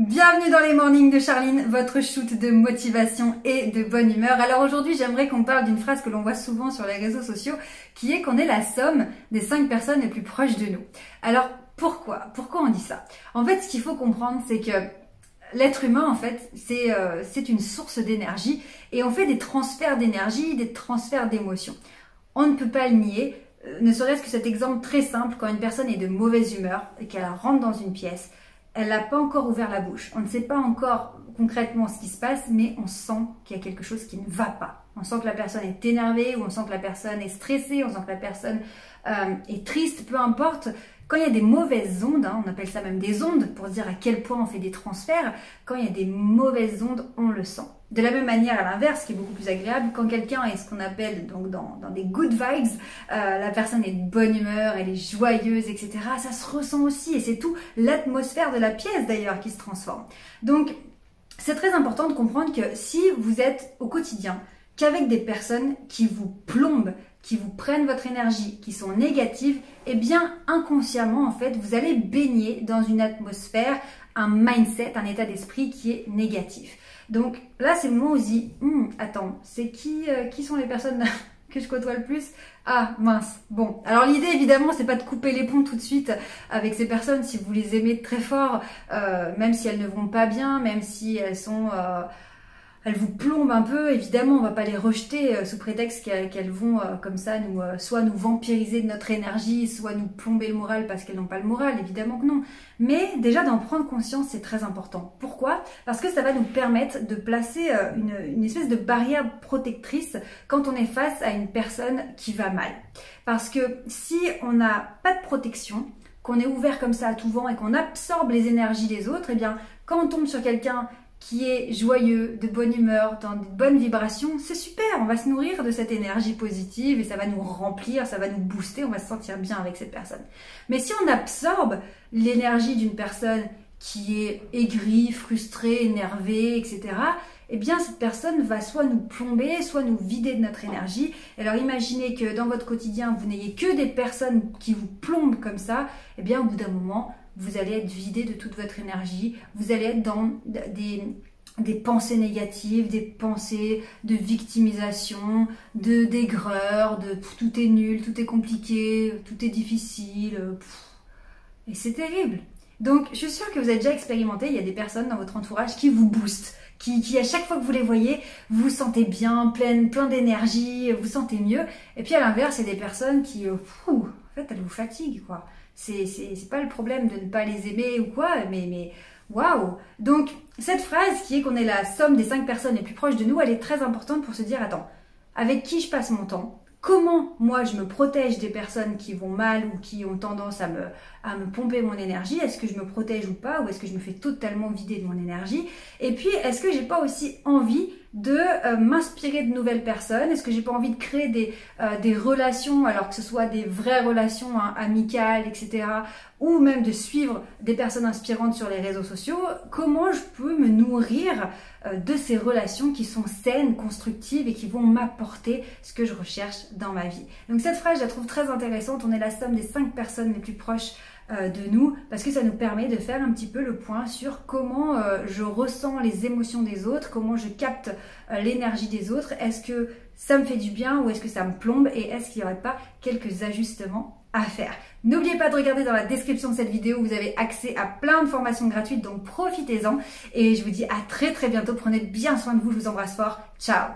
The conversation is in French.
Bienvenue dans les mornings de Charline, votre shoot de motivation et de bonne humeur. Alors aujourd'hui, j'aimerais qu'on parle d'une phrase que l'on voit souvent sur les réseaux sociaux, qui est qu'on est la somme des 5 personnes les plus proches de nous. Alors pourquoi on dit ça? En fait, ce qu'il faut comprendre, c'est que l'être humain, en fait, c'est une source d'énergie et on fait des transferts d'énergie, des transferts d'émotions. On ne peut pas le nier, ne serait-ce que cet exemple très simple, quand une personne est de mauvaise humeur et qu'elle rentre dans une pièce, elle n'a pas encore ouvert la bouche. On ne sait pas encore concrètement ce qui se passe, mais on sent qu'il y a quelque chose qui ne va pas. On sent que la personne est énervée, ou on sent que la personne est stressée, on sent que la personne est triste, peu importe. Quand il y a des mauvaises ondes, on appelle ça même des ondes, pour dire à quel point on fait des transferts, quand il y a des mauvaises ondes, on le sent. De la même manière, à l'inverse, ce qui est beaucoup plus agréable, quand quelqu'un est ce qu'on appelle donc dans des good vibes, la personne est de bonne humeur, elle est joyeuse, etc. Ça se ressent aussi, et c'est tout l'atmosphère de la pièce d'ailleurs qui se transforme. Donc, c'est très important de comprendre que si vous êtes au quotidien qu'avec des personnes qui vous plombent, qui vous prennent votre énergie, qui sont négatives, eh bien inconsciemment en fait vous allez baigner dans une atmosphère, un mindset, un état d'esprit qui est négatif. Donc là c'est le moment où on se dit attends, c'est qui sont les personnes que je côtoie le plus? Ah mince, bon. Alors l'idée évidemment c'est pas de couper les ponts tout de suite avec ces personnes si vous les aimez très fort, même si elles ne vont pas bien, même si elles sont... elles vous plombent un peu, évidemment, on va pas les rejeter sous prétexte qu'elles vont comme ça soit nous vampiriser de notre énergie, soit nous plomber le moral parce qu'elles n'ont pas le moral, évidemment que non. Mais déjà d'en prendre conscience, c'est très important. Pourquoi? Parce que ça va nous permettre de placer une espèce de barrière protectrice quand on est face à une personne qui va mal. Parce que si on n'a pas de protection, qu'on est ouvert comme ça à tout vent et qu'on absorbe les énergies des autres, eh bien, quand on tombe sur quelqu'un qui est joyeux, de bonne humeur, dans de bonnes vibrations, c'est super, on va se nourrir de cette énergie positive et ça va nous remplir, ça va nous booster, on va se sentir bien avec cette personne. Mais si on absorbe l'énergie d'une personne qui est aigrie, frustrée, énervée, etc., eh bien cette personne va soit nous plomber, soit nous vider de notre énergie. Alors imaginez que dans votre quotidien, vous n'ayez que des personnes qui vous plombent comme ça, eh bien au bout d'un moment, vous allez être vidé de toute votre énergie, vous allez être dans des pensées négatives, des pensées de victimisation, de d'aigreur, de tout est nul, tout est compliqué, tout est difficile, et c'est terrible. Donc je suis sûre que vous avez déjà expérimenté, il y a des personnes dans votre entourage qui vous boostent, qui à chaque fois que vous les voyez, vous vous sentez bien, plein d'énergie, vous sentez mieux. Et puis à l'inverse, il y a des personnes qui, en fait, elles vous fatiguent, quoi. C'est pas le problème de ne pas les aimer ou quoi, mais waouh! Donc, cette phrase qui est qu'on est la somme des 5 personnes les plus proches de nous, elle est très importante pour se dire, attends, avec qui je passe mon temps? Comment moi je me protège des personnes qui vont mal ou qui ont tendance à me pomper mon énergie? Est-ce que je me protège ou pas? Ou est-ce que je me fais totalement vider de mon énergie? Et puis, est-ce que j'ai pas aussi envie de m'inspirer de nouvelles personnes? Est-ce que j'ai pas envie de créer des relations, alors que ce soit des vraies relations amicales, etc., ou même de suivre des personnes inspirantes sur les réseaux sociaux? Comment je peux me nourrir de ces relations qui sont saines, constructives et qui vont m'apporter ce que je recherche dans ma vie? Donc cette phrase, je la trouve très intéressante. On est la somme des 5 personnes les plus proches de nous, parce que ça nous permet de faire un petit peu le point sur comment je ressens les émotions des autres, comment je capte l'énergie des autres. Est-ce que ça me fait du bien ou est-ce que ça me plombe, et est-ce qu'il n'y aurait pas quelques ajustements à faire? N'oubliez pas de regarder dans la description de cette vidéo, vous avez accès à plein de formations gratuites, donc profitez-en, et je vous dis à très bientôt. Prenez bien soin de vous, je vous embrasse fort, ciao.